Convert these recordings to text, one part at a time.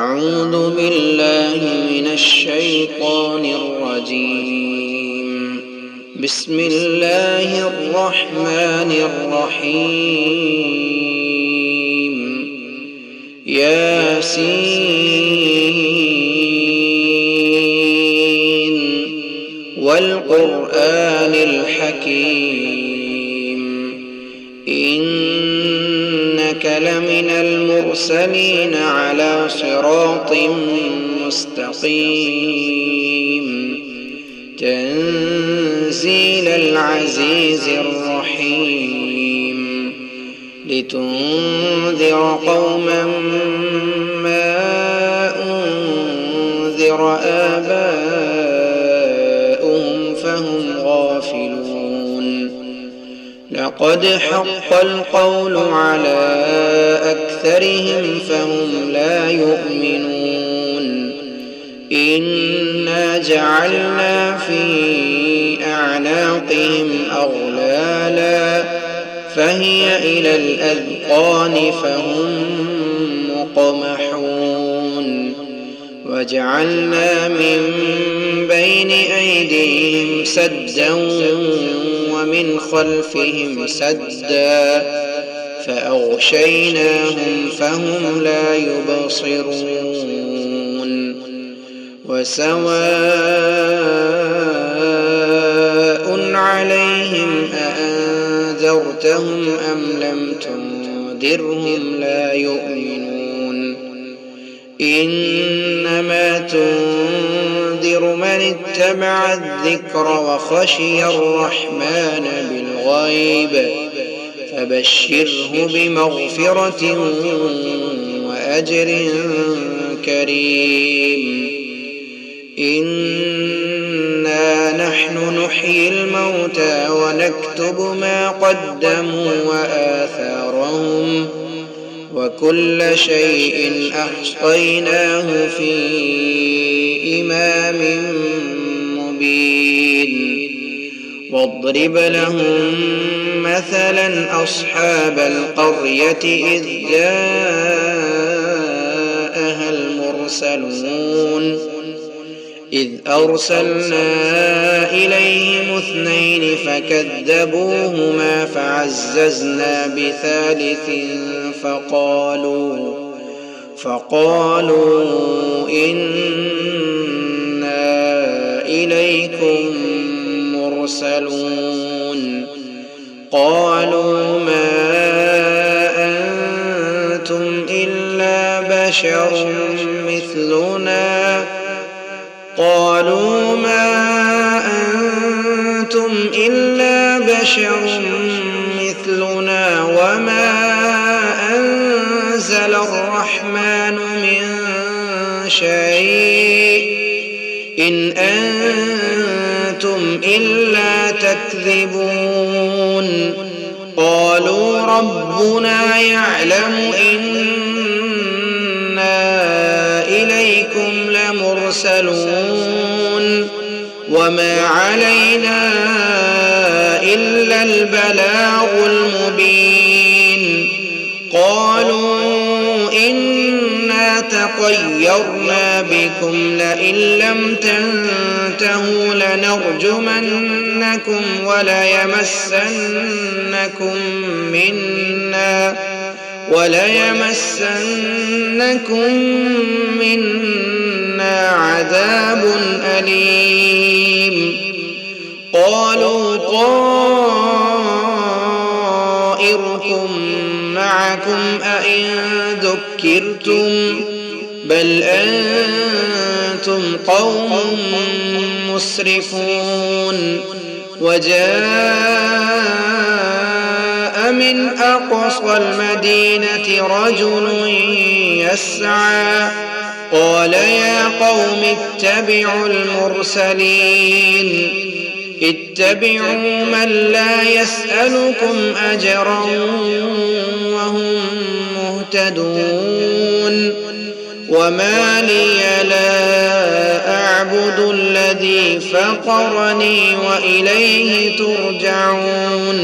أعوذ بالله من الشيطان الرجيم. بسم الله الرحمن الرحيم. ياسين والقرآن الحكيم إنك لمن المرسلين على صراط مستقيم تنزيل العزيز الرحيم لتنذر قوما ما أنذر آباؤهم فهم غافلون. لقد حق القول على أكثرهم فهم لا يؤمنون. إنا جعلنا في أعناقهم أغلالا فهي إلى الأذقان فهم مقمحون. وجعلنا من بين أيديهم سدا ومن خلفهم سدا فأغشيناهم فهم لا يبصرون. وسواء عليهم أأنذرتهم أم لم تنذرهم لا يؤمنون. إنما تنذر من اتبع الذكر وخشي الرحمن بالغيب فبشره بمغفرة وأجر كريم. إنا نحن نحيي الموتى ونكتب ما قدموا وآثارهم وكل شيء أحصيناه في إمام مبين. واضرب لهم مثلا أصحاب القرية إذ جاءها المرسلون إذ أرسلنا إليهم 2 فكذبوهما فعززنا بثالث فقالوا إنا إليكم مرسلون. قالوا ما أنتم إلا بشر مثلنا وما أنزل الرحمن من شيء إن أنتم إلا تكذبون. قالوا ربنا يعلم إنا إليكم لمرسلون وما علينا إلا البلاغ المبين. قالوا إنا تطيرنا بكم لئن لم تنتهوا لنرجمنكم وليمسنكم منا عذاب أليم. قالوا طائركم معكم أئن ذكرتم بل أنتم قوم مسرفون. وجاء من أقصى المدينة رجل يسعى قال يا قوم اتبعوا المرسلين اتبعوا من لا يسألكم أجرا وهم مهتدون. وما لي لا أعبد الذي فطرني وإليه ترجعون.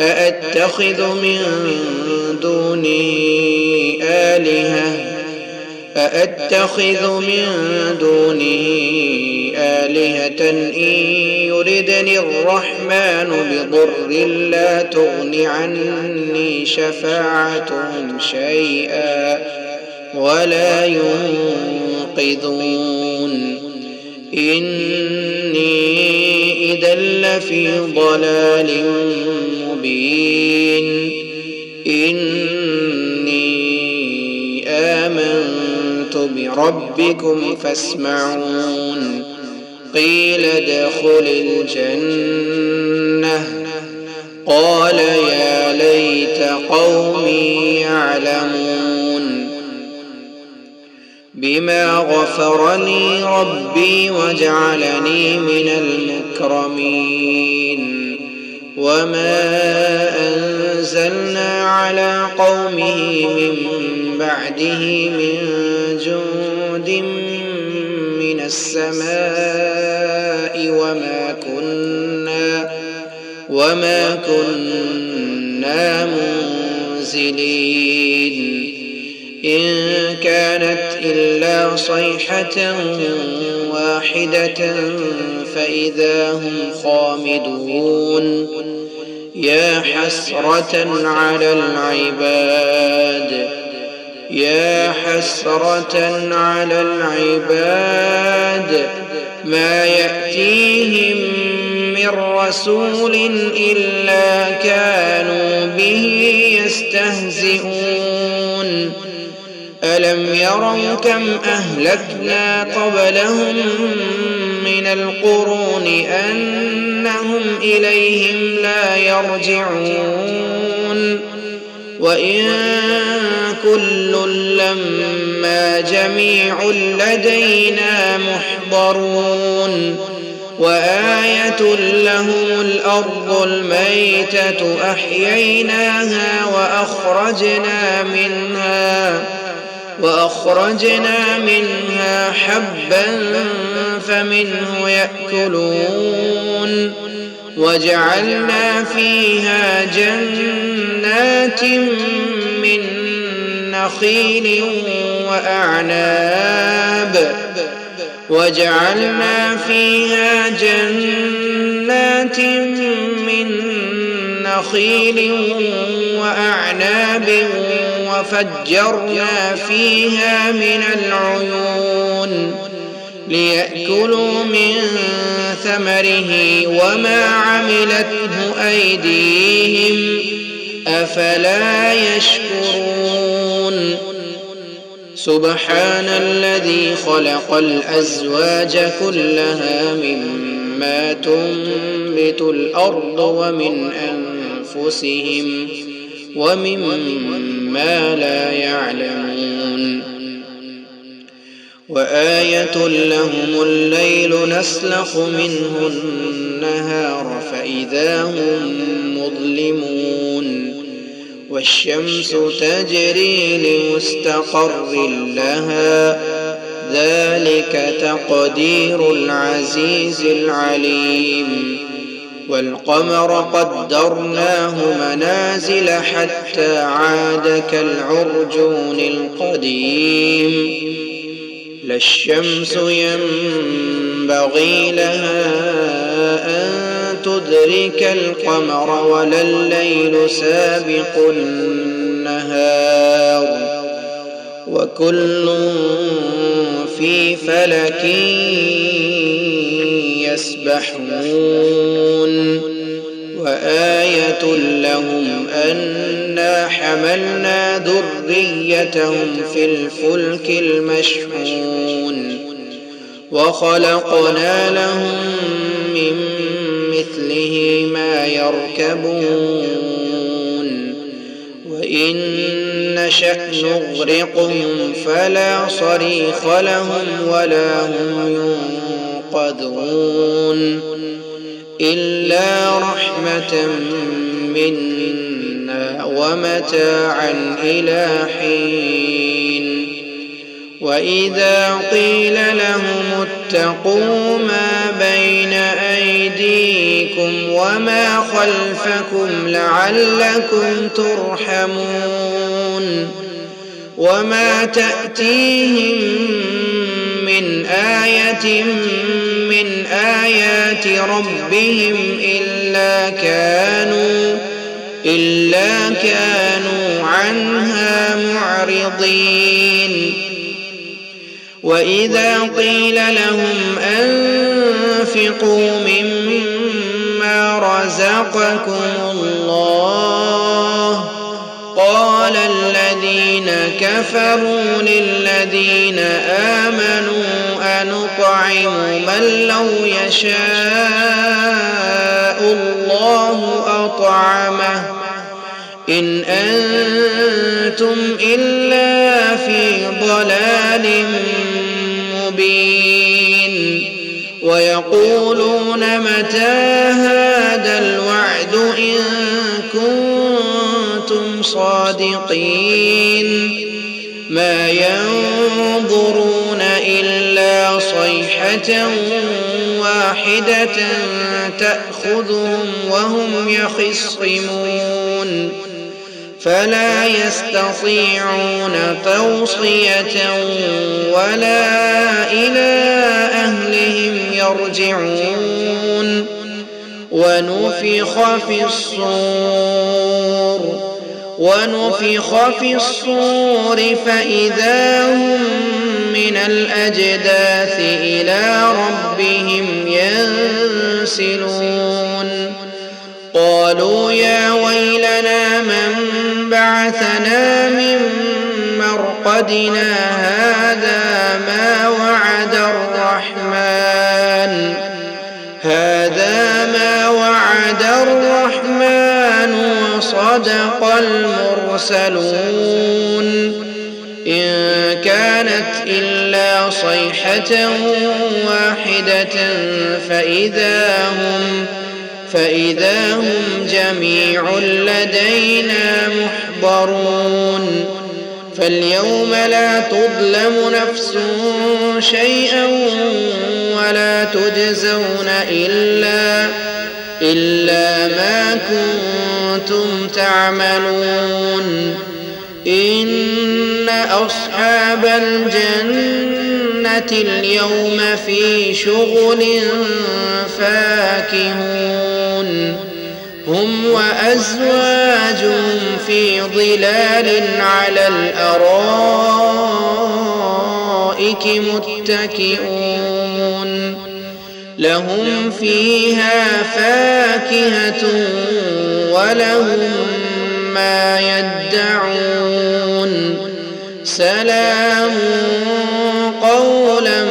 أأتخذ من دونه آلهة أأتخذ من دونه آلهة إن يردني الرحمن بضر لا تغن عني شفاعتهم شيئا ولا ينقذون إني إذا لفي ضلال مبين إني آمنت بربكم فاسمعون قيل ادخل الجنة قال يا ليت قومي يعلمون بما غفر لي ربي وجعلني من المكرمين وما أنزلنا على قومه من بعده من جند من السماء وما كنا منزلين إن كانت إلا صيحة واحدة فإذا هم خامدون يا حسرة على العباد ما يأتيهم من رسول إلا كانوا به يستهزئون ألم يروا كم أهلكنا قبلهم من القرون أنهم إليهم لا يرجعون وإن كل لما جميع لدينا محضرون وآية لهم الأرض الميتة أحييناها وأخرجنا منها حبا فمنه يأكلون وجعلنا فيها جنات من نخيل وأعناب وفجرنا فيها من العيون ليأكلوا من ثمره وما عملته أيديهم أفلا يشكرون سبحان الذي خلق الأزواج كلها مما تنبت الأرض ومن أنفسهم ومما لا يعلمون وآية لهم الليل نسلخ منه النهار فإذا هم مظلمون والشمس تجري لمستقر لها ذلك تقدير العزيز العليم والقمر قدرناه منازل حتى عاد كالعرجون القديم لا الشمس ينبغي لها أن تدرك القمر ولا الليل سابق النهار وكل في فلك يسبحون وآية لهم أنا حملنا ذريتهم في الفلك المشحون وخلقنا لهم من مثله ما يركبون وإن نشأ نغرقهم فلا صريخ لهم ولا هم ينقذون إلا رحمة منا ومتاعا إلى حين وإذا قيل لهم اتقوا ما بين أيديكم وما خلفكم لعلكم ترحمون وما تأتيهم من آية من آيات ربهم إلا كانوا عنها معرضين. وإذا قيل لهم أنفقوا مما رزقكم الله قال الذين كفروا للذين آمنوا أنطعم من لو يشاء الله أطعمه إن أنتم إلا في ضلال مبين. ويقولون متى هذا الوعد إن كنتم صادقين ما ينظرون إلا صيحة واحدة تأخذهم وهم يخصمون فلا يستطيعون توصية ولا إلى أهلهم يرجعون. ونفخ في الصور فإذا هم من الأجداث إلى ربهم ينسلون. قالوا يا ويلنا من بعثنا من مرقدنا هذا ما وعد الرحمن وصدق المرسلون إن كانت إلا صيحة واحدة فإذا هم جميع لدينا محضرون. فاليوم لا تظلم نفس شيئا ولا تجزون إلا ما كنتم تعملون. إن أصحاب الجنة اليوم في شغل فاكهون هم وأزواجهم في ظلال على الأرائك متكئون لهم فيها فاكهة ولهم ما يدعون سلام قولا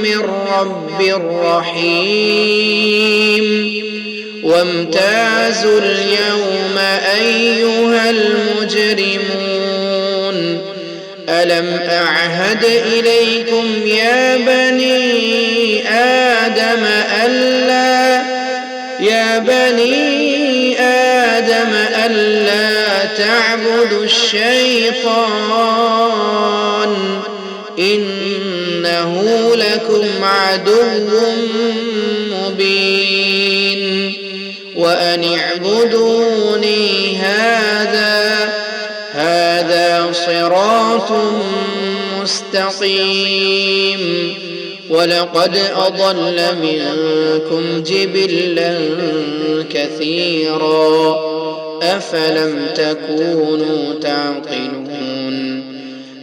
من رب رحيم. وامتازوا اليوم أيها المجرمون ألم أعهد إليكم يا بني آدم ألا تعبدوا الشيطان إنه لكم عدو مبين. وأن اعبدوني هذا صراط مستقيم. ولقد أضل منكم جبلا كثيرا أفلم تكونوا تعقلون.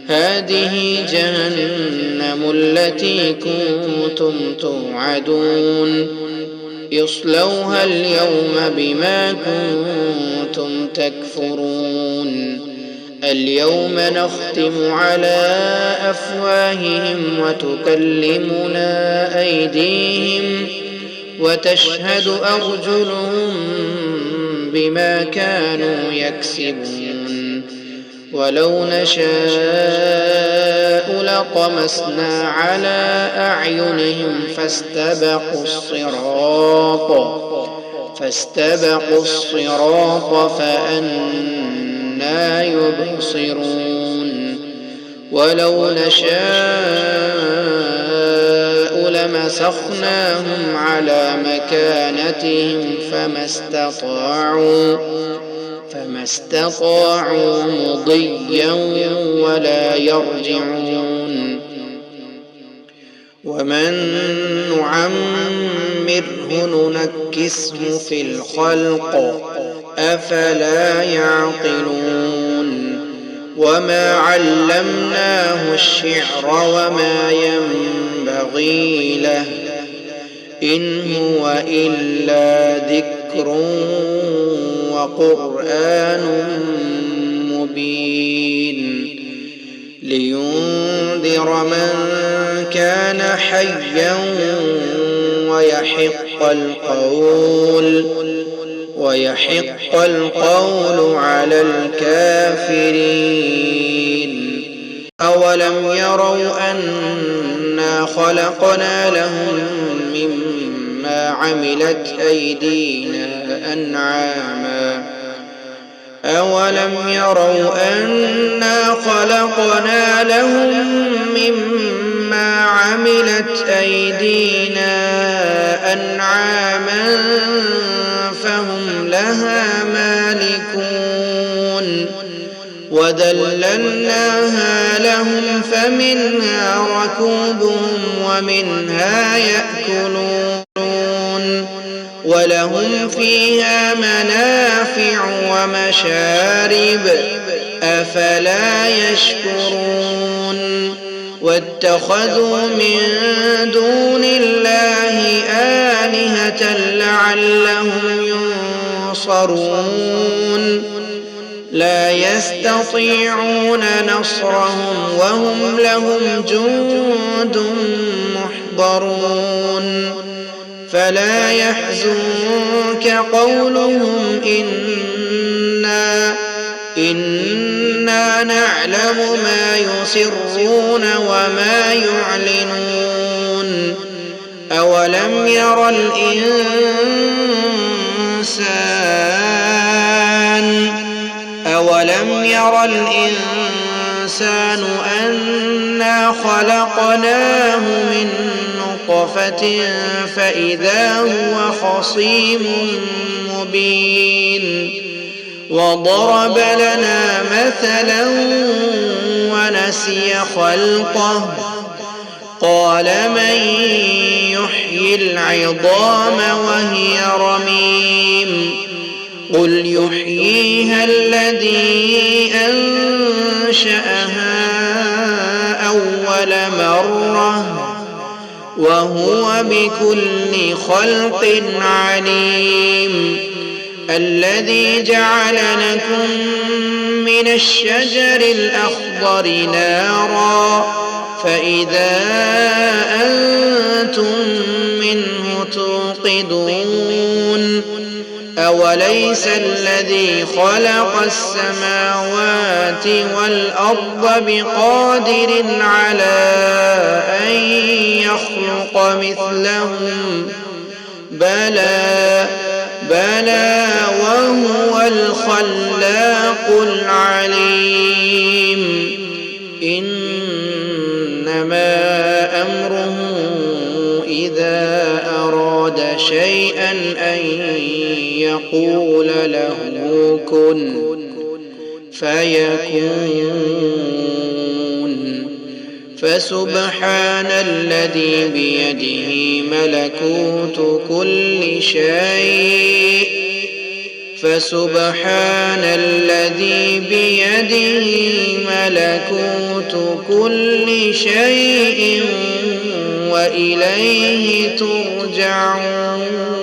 هذه جهنم التي كنتم توعدون اصلوها اليوم بما كنتم تكفرون. اليوم نختم على أفواههم وتكلمنا أيديهم وتشهد أرجلهم بما كانوا يكسبون. ولو نشاء لطمسنا على أعينهم فاستبقوا الصراط فأنى يبصرون. ولو نشاء لمسخناهم على مكانتهم فما استطاعوا مضيا ولا يرجعون ومن نعمره ننكسه في الخلق أفلا يعقلون وما علمناه الشعر وما ينبغي له إن هو إلا ذكر وقرآن مبين لينذر من كان حيا ويحق القول على الكافرين أولم يروا أنا خلقنا لهم مما عملت أيدينا أنعاما فهم لها مالكون وذللناها لهم فمنها ركوبهم ومنها يأكلون ولهم فيها منافع ومشارب أفلا يشكرون واتخذوا من دون الله آلهة لعلهم ينصرون لا يستطيعون نصرهم وهم لهم جند محضرون فلا يحزنك قولهم إنا نعلم ما يسرون وما يعلنون أولم ير الإنسان أنا خلقناه من نطفة فإذا هو خصيم مبين وضرب لنا مثلا ونسي خلقه قال من يحيي العظام وهي رميم قل يحييها الذي أنشأها أول مرة وهو بكل خلق عليم الذي جعل لكم من الشجر الأخضر نارا فإذا أنتم منه توقدون أوليس الذي خلق السماوات والأرض بقادر على أن يخلق مثلهم بلى وهو الخلاق العليم إنما أمره إذا أراد شيئا أن يقول له كن فيكون فسبحان الذي بيده ملكوت كل شيء وإليه ترجعون.